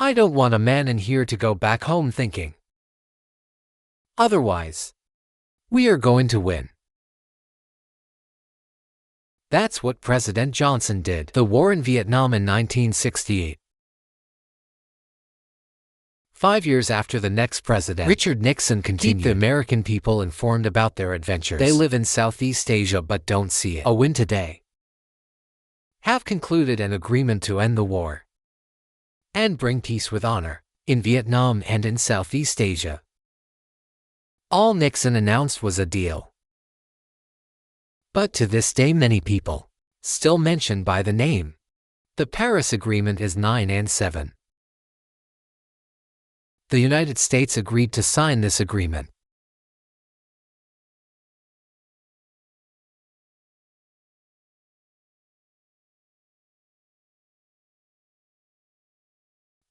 I don't want a man in here to go back home thinking otherwise. We are going to win. That's what President Johnson did. The war in Vietnam in 1968. 5 years after the next president, Richard Nixon continued to keep the American people informed about their adventures. They live in Southeast Asia but don't see it a win today. Have concluded an agreement to end the war and bring peace with honor in Vietnam and in Southeast Asia. All Nixon announced was a deal. But to this day many people still mention by the name. The Paris Agreement is 9 and 7. The United States agreed to sign this agreement.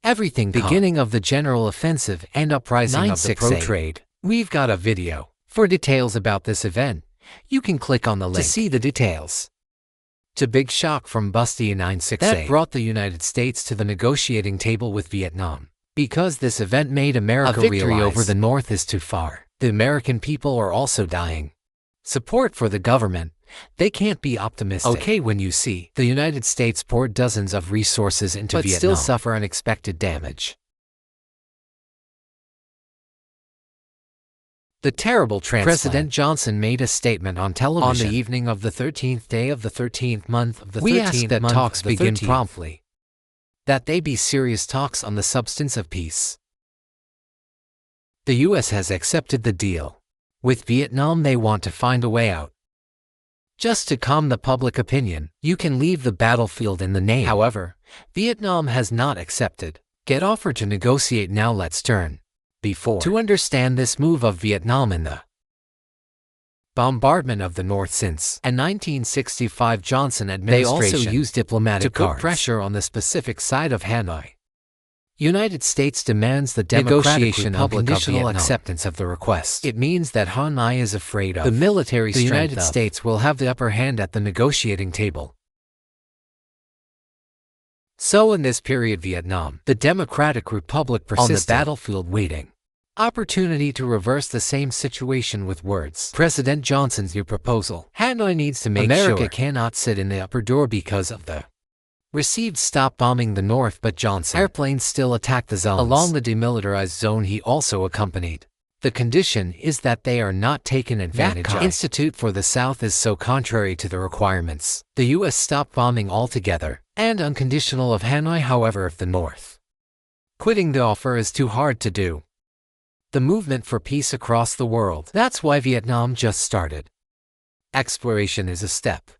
Everything beginning of the general offensive and uprising of the pro-trade. We've got a video. For details about this event, you can click on the link to see the details. To big shock from Busty 968 that brought the United States to the negotiating table with Vietnam. Because this event made America realize a victory over the North is too far. The American people are also dying. Support for the government. They can't be optimistic. Okay, when you see the United States pour dozens of resources into Vietnam, but still suffer unexpected damage. The terrible transplant. President Johnson made a statement on television on the evening of the 13th day of the 13th month of the 13th month. We ask that talks begin promptly. That they be serious talks on the substance of peace. The U.S. has accepted the deal. With Vietnam they want to find a way out. Just to calm the public opinion, you can leave the battlefield in the name. However, Vietnam has not accepted. Get offered to negotiate now. Let's turn before to understand this move of Vietnam in the bombardment of the North since a 1965 Johnson administration. They also used diplomatic to put pressure on the specific side of Hanoi. United States demands the negotiation of conditional acceptance of the request. It means that Hanoi is afraid of the military strength. The United States will have the upper hand at the negotiating table. So in this period Vietnam, the Democratic Republic persisted on the battlefield waiting. Opportunity to reverse the same situation with words. President Johnson's new proposal. Hanoi needs to make sure America cannot sit in the upper door because of the received stop bombing the North, but Johnson airplanes still attack the zones. Along the demilitarized zone he also accompanied. The condition is that they are not taken advantage of. Institute for the South is so contrary to the requirements. The U.S. stopped bombing altogether and unconditional of Hanoi. However, if the North quitting the offer is too hard to do. The movement for peace across the world. That's why Vietnam just started. Exploration is a step.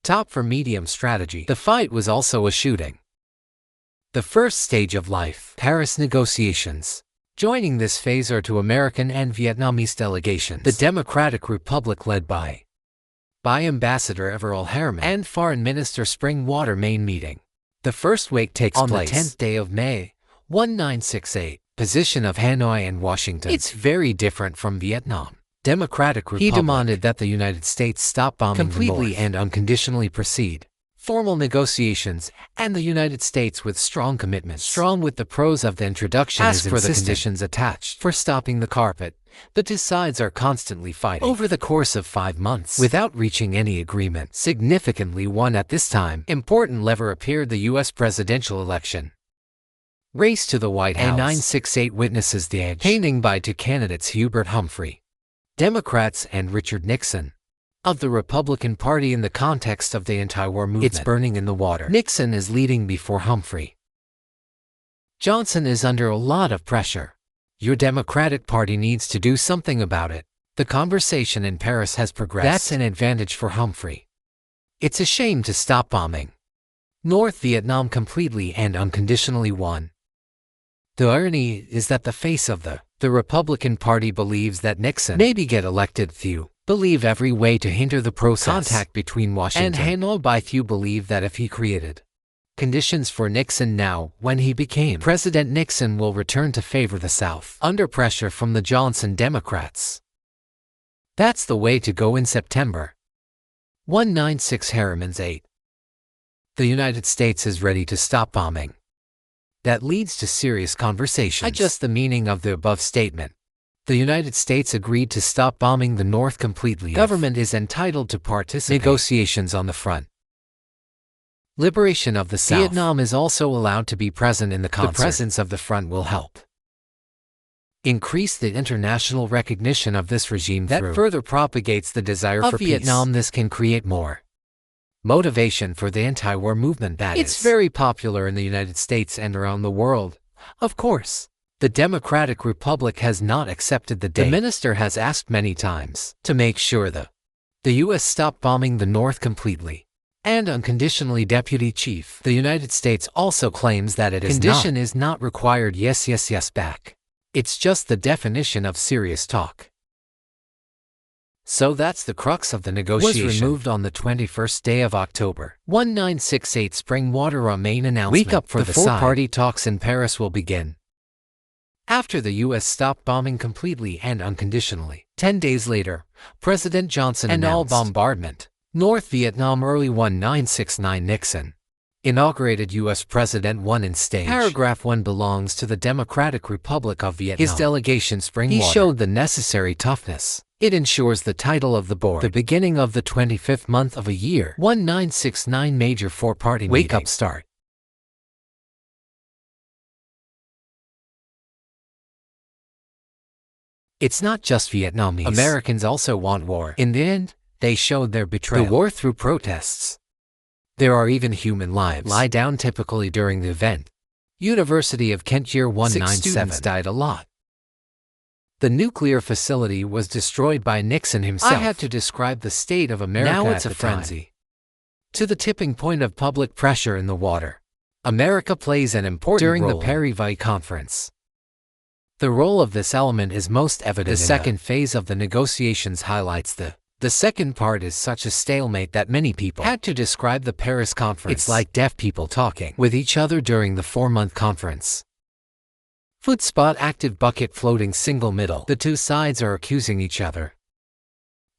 Top for medium strategy. The fight was also a shooting. The first stage of life. Paris negotiations. Joining this phase are two American and Vietnamese delegations. The Democratic Republic led by Ambassador Everall Harriman and Foreign Minister Springwater main meeting. The first wake takes place on the 10th day of May, 1968. Position of Hanoi and Washington. It's very different from Vietnam. Democratic Republic. He demanded that the United States stop bombing completely and unconditionally proceed. Formal negotiations, and the United States with strong commitment. Strong with the pros of the introduction is for the conditions attached. For stopping the carpet, the two sides are constantly fighting over the course of 5 months without reaching any agreement. Significantly one at this time. Important lever appeared the U.S. presidential election. Race to the White House. 968 witnesses the edge. Painting by two candidates Hubert Humphrey, Democrats, and Richard Nixon, of the Republican Party in the context of the anti-war movement. It's burning in the water. Nixon is leading before Humphrey. Johnson is under a lot of pressure. Your Democratic Party needs to do something about it. The conversation in Paris has progressed. That's an advantage for Humphrey. It's a shame to stop bombing North Vietnam completely and unconditionally won. The irony is that the face of the Republican Party believes that Nixon maybe get elected. Few believe every way to hinder the process. Contact between Washington and Hanoi. By few believe that if he created conditions for Nixon now, when he became president, Nixon will return to favor the South under pressure from the Johnson Democrats. That's the way to go in September. 196 Harriman's 8. The United States is ready to stop bombing that leads to serious conversations. Adjust the meaning of the above statement. The United States agreed to stop bombing the North completely. Government is entitled to participate. Negotiations on the front. Liberation of the South. Vietnam is also allowed to be present in the concert. The presence of the front will help increase the international recognition of this regime that further propagates the desire for Vietnam. Peace. This can create more motivation for the anti-war movement. It's very popular in the United States and around the world. Of course, the Democratic Republic has not accepted the date. The minister has asked many times to make sure the U.S. stop bombing the North completely and unconditionally. Deputy Chief, the United States also claims that it is not required. Yes back. It's just the definition of serious talk. So that's the crux of the negotiation. Was removed on the 21st day of October. 1968 Spring Water main announcement. Week up for the four-party talks in Paris will begin after the U.S. stopped bombing completely and unconditionally. 10 days later, President Johnson announced all bombardment. North Vietnam early. 1969 Nixon inaugurated U.S. President 1 in stage. Paragraph 1 belongs to the Democratic Republic of Vietnam. His delegation Spring Water. He showed the necessary toughness. It ensures the title of the board. The beginning of the 25th month of a year. 1969 major four-party meeting. Wake up start. It's not just Vietnamese. Americans also want war. In the end, they showed their betrayal. The war through protests. There are even human lives lie down typically during the event. University of Kent year 1997. 6 students died a lot. The nuclear facility was destroyed by Nixon himself. I had to describe the state of America. Now it's a frenzy. To the tipping point of public pressure in the water. America plays an important role during the Paris Conference. The role of this element is most evident. The second phase of the negotiations highlights the second part is such a stalemate that many people had to describe the Paris Conference. It's like deaf people talking with each other during the 4-month conference. Foot spot active bucket floating single middle. The two sides are accusing each other.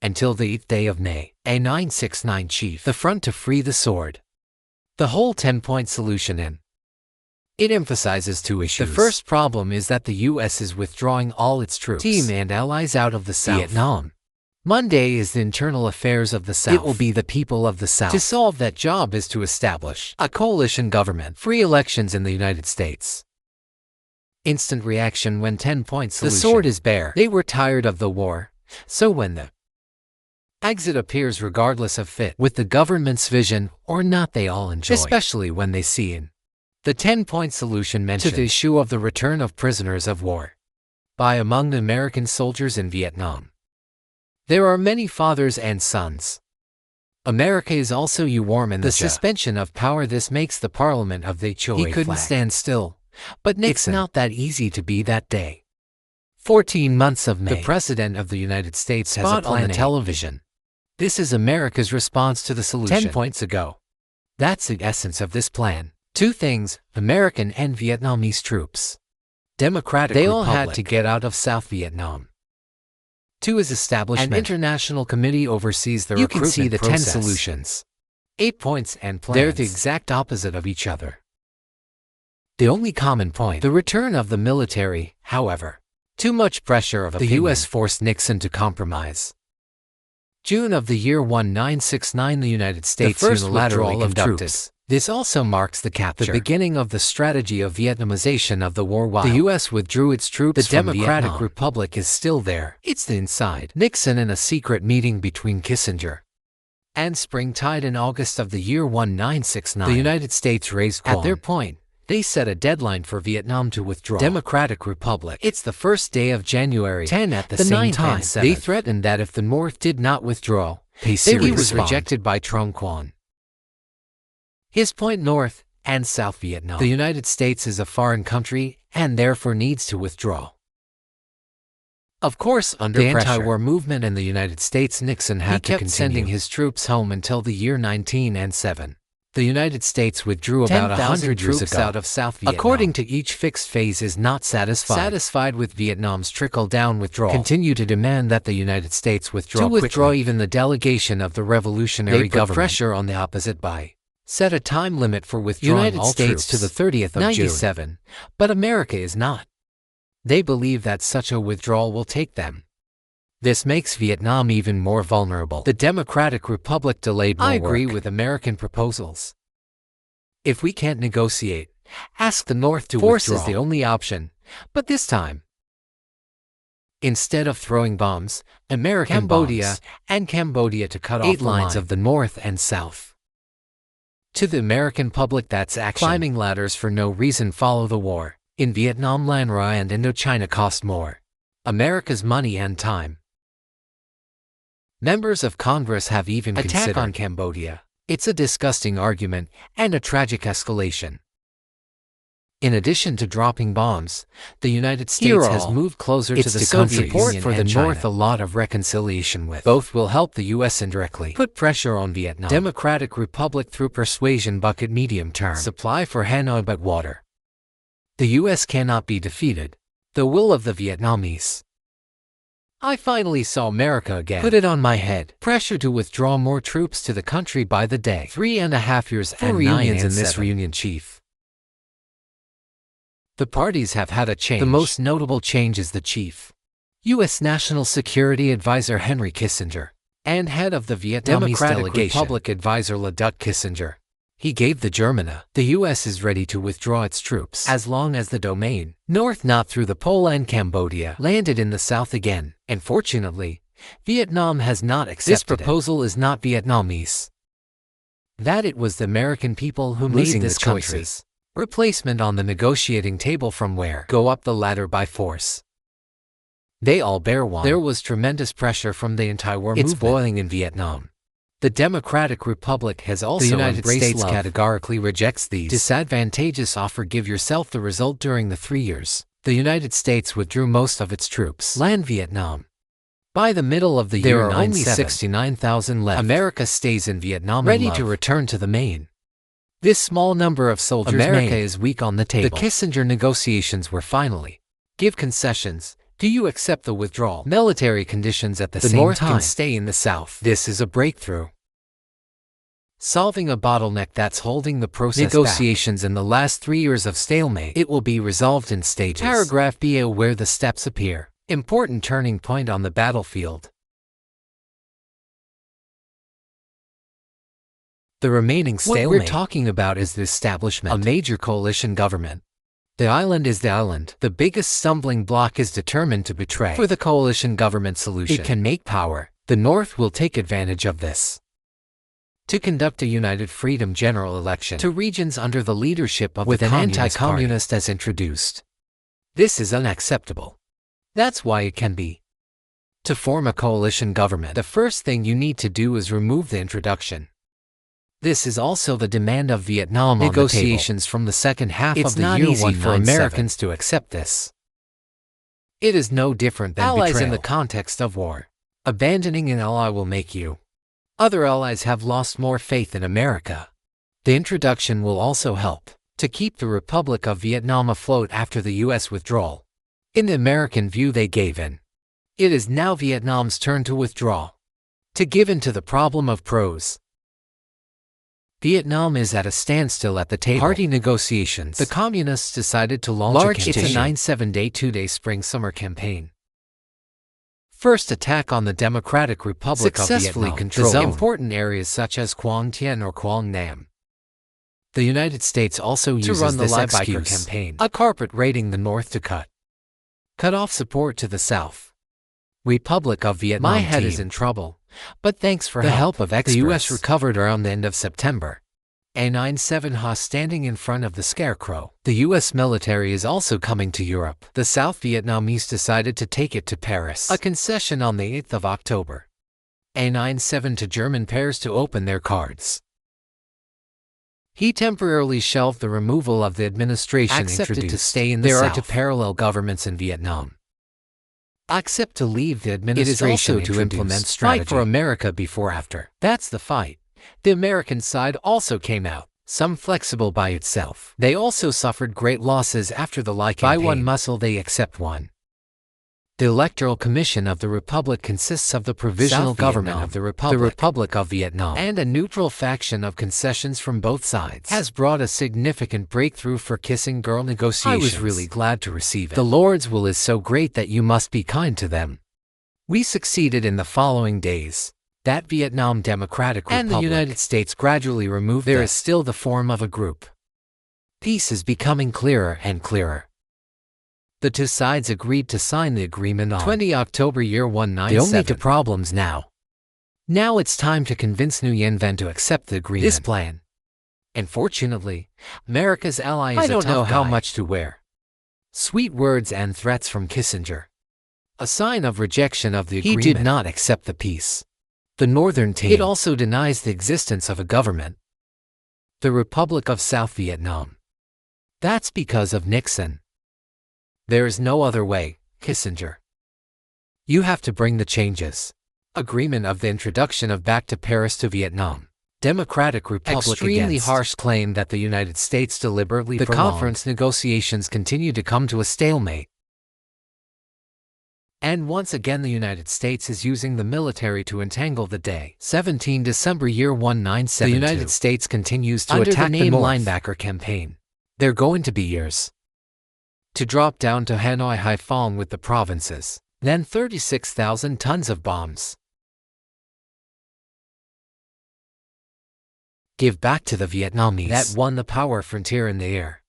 Until the 8th day of May, a 969 chief. The front to free the sword. The whole 10-point solution in. It emphasizes two issues. The first problem is that the U.S. is withdrawing all its troops, team and allies out of the South. Vietnam. Monday is the internal affairs of the South. It will be the people of the South. To solve that job is to establish a coalition government, free elections in the United States. Instant reaction when 10-point solution. The sword is bare. They were tired of the war, so when the exit appears regardless of fit with the government's vision or not, they all enjoy, especially when they see in the 10-point solution mentioned the issue of the return of prisoners of war by among the American soldiers in Vietnam. There are many fathers and sons. America is also warm in the suspension of power. This makes the parliament of the Choi. He couldn't stand still, but Nixon. It's not that easy to be that day. 14 months of May. The President of the United States has a plan on the television. This is America's response to the solution. 10 points ago. That's the essence of this plan. Two things, American and Vietnamese troops. Democratic Republic. They all had to get out of South Vietnam. 2 is establishment. An international committee oversees the recruitment process. You can see the 10 solutions. 8 points and plans. They're the exact opposite of each other. The only common point, the return of the military, however. Too much pressure of opinion. The U.S. forced Nixon to compromise. June of the year 1969, the United States unilaterally conducted. This also marks the capture, the beginning of the strategy of Vietnamization of the war. While the U.S. withdrew its troops from Vietnam, the Democratic Republic is still there. It's the inside. Nixon in a secret meeting between Kissinger and Springtide in August of the year 1969. The United States raised Quan. At their point, they set a deadline for Vietnam to withdraw. Democratic Republic. It's the first day of January 10 at the same time. They threatened that if the North did not withdraw, he was rejected by Trong Quan. His point, North and South Vietnam. The United States is a foreign country and therefore needs to withdraw. Of course, under the anti-war movement in the United States, Nixon had to continue sending his troops home until the year 1907. The United States withdrew about 100 troops out of South Vietnam. According to each fixed phase is not satisfied with Vietnam's trickle-down withdrawal. Continue to demand that the United States withdraw quickly. Even the delegation of the revolutionary government. They put pressure on the opposite by set a time limit for withdrawing United all States troops to the 30th of 97, June. but America is not. They believe that such a withdrawal will take them. This makes Vietnam even more vulnerable. The Democratic Republic delayed more work. I agree with American proposals. If we can't negotiate, ask the North to withdraw. Force is the only option, but this time, instead of throwing bombs, American bombs, Cambodia to cut off 8 lines of the North and South. To the American public, that's action. Climbing ladders for no reason follow the war. In Vietnam, Lanra and Indochina cost more. America's money and time. Members of Congress have even considered attack on Cambodia. It's a disgusting argument and a tragic escalation. In addition to dropping bombs, the United States has moved closer to the Soviet Union for the North. A lot of reconciliation with both will help the U.S. indirectly. Put pressure on Vietnam. Democratic Republic through persuasion bucket medium term. Supply for Hanoi but water. The U.S. cannot be defeated. The will of the Vietnamese. I finally saw America again. Put it on my head. Pressure to withdraw more troops to the country by the day. 3.5 years for reunions in this reunion chief. The parties have had a change. The most notable change is the chief. U.S. National Security Advisor Henry Kissinger and head of the Vietnamese Democratic Republic Advisor Lê Đức Kissinger. He gave the Germana. The U.S. is ready to withdraw its troops as long as the domain, north not through the pole and Cambodia, landed in the south again. And fortunately, Vietnam has not accepted this proposal. Is not Vietnamese. That it was the American people who made this choices. Replacement on the negotiating table from where go up the ladder by force. They all bear one. There was tremendous pressure from the anti-war movement. It's boiling in Vietnam. The Democratic Republic has also the United States categorically rejects these disadvantageous offer. Give yourself the result. During the 3 years, the United States withdrew most of its troops. Land Vietnam. By the middle of the year, there are only 69,000 left. America stays in Vietnam, ready to return to the main. This small number of soldiers. America is weak on the table. The Kissinger negotiations were finally give concessions. Do you accept the withdrawal? Military conditions at the same time. The North can stay in the South. This is a breakthrough. Solving a bottleneck that's holding the process negotiations back. In the last 3 years of stalemate, it will be resolved in stages. Paragraph B, where the steps appear. Important turning point on the battlefield. The remaining stalemate what we're talking about is the establishment of a major coalition government. The island is the island. The biggest stumbling block is determined to betray for the coalition government solution. It can make power. The North will take advantage of this. To conduct a united freedom general election to regions under the leadership of with an anti-communist as introduced. This is unacceptable. That's why it can be. To form a coalition government, the first thing you need to do is remove the introduction. This is also the demand of Vietnam negotiations from the second half of the year. It's not easy for Americans to accept this. It is no different than allies betrayal. In the context of war. Abandoning an ally will make you. Other allies have lost more faith in America. The introduction will also help to keep the Republic of Vietnam afloat after the U.S. withdrawal. In the American view they gave in. It is now Vietnam's turn to withdraw. To give in to the problem of pros. Vietnam is at a standstill at the table. Party negotiations. The Communists decided to launch a 9-7-day 2-day spring-summer campaign. First attack on the Democratic Republic of Vietnam. Successfully controlled important areas such as Quang Tien or Quang Nam. The United States also uses run the live biker campaign, a carpet raiding the North to cut off support to the South. Republic of Vietnam. My head is in trouble. But thanks for the help of experts, the U.S. recovered around the end of September. A 9-7 Ha standing in front of the scarecrow. The U.S. military is also coming to Europe. The South Vietnamese decided to take it to Paris, a concession on the 8th of October. A 9-7 to German pairs to open their cards. He temporarily shelved the removal of the administration introduced to stay in the South. There are two parallel governments in Vietnam. Accept to leave the administration. It is also to implement strategy. Fight for America before after. That's the fight. The American side also came out, some flexible by itself. They also suffered great losses after the Lai campaign. By one muscle they accept one. The Electoral Commission of the Republic consists of the Provisional Government of the Republic of Vietnam, and a neutral faction of concessions from both sides, has brought a significant breakthrough for kissing girl negotiations. I was really glad to receive it. The Lord's will is so great that you must be kind to them. We succeeded in the following days. That Vietnam Democratic Republic and the United States gradually removed there is still the form of a group. Peace is becoming clearer and clearer. The two sides agreed to sign the agreement on 20 October year 1997. The only two problems now. Now it's time to convince Nguyen Van to accept the agreement. This plan. Unfortunately, America's ally is a tough guy. I don't know how much to wear. Sweet words and threats from Kissinger. A sign of rejection of the agreement. He did not accept the peace. The Northern team. It also denies the existence of a government. The Republic of South Vietnam. That's because of Nixon. There is no other way, Kissinger. You have to bring the changes. Agreement of the introduction of back to Paris to Vietnam. Democratic Republic extremely harsh claim that the United States deliberately prolonged. The conference negotiations continue to come to a stalemate. And once again the United States is using the military to entangle the day. 17 December year 1972. The United States continues to attack the linebacker campaign. They're going to be years. To drop down to Hanoi Haiphong with the provinces. Then 36,000 tons of bombs. Give back to the Vietnamese that won the power frontier in the air.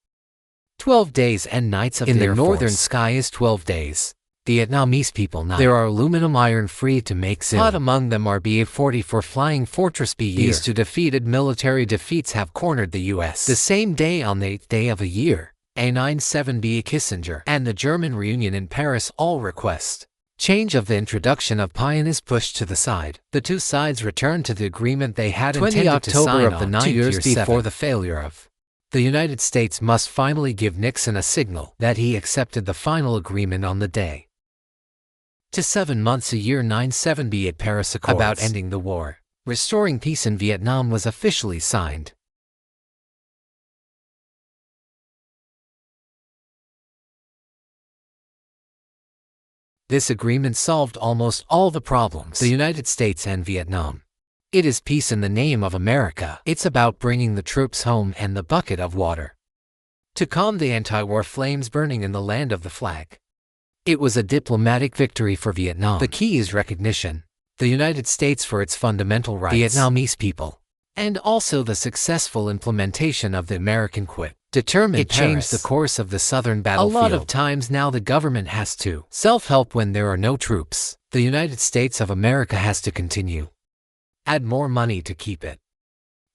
12 days and nights of in their northern sky is 12 days. Vietnamese people now. There are aluminum iron free to make zim. Not among them are BA-44 Flying Fortress B. These two defeated military defeats have cornered the U.S. The same day on the 8th day of a year. A97B Kissinger and the German reunion in Paris all request. Change of the introduction of Pine is pushed to the side. The two sides return to the agreement they had intended to sign on 2 years before the failure of. The United States must finally give Nixon a signal that he accepted the final agreement on the day. To 7 months a year 97B at Paris Accords about ending the war. Restoring peace in Vietnam was officially signed. This agreement solved almost all the problems. The United States and Vietnam. It is peace in the name of America. It's about bringing the troops home and the bucket of water. To calm the anti-war flames burning in the land of the flag. It was a diplomatic victory for Vietnam. The key is recognition. The United States for its fundamental rights. Vietnamese people. And also the successful implementation of the American quit. Determined it changed the course of the southern battlefield. A lot of times now the government has to self-help when there are no troops. The United States of America has to continue. Add more money to keep it.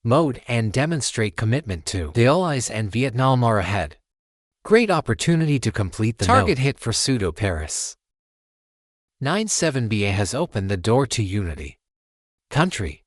Mode and demonstrate commitment to. The Allies and Vietnam are ahead. Great opportunity to complete the target hit for pseudo-Paris. 97BA has opened the door to unity. Country.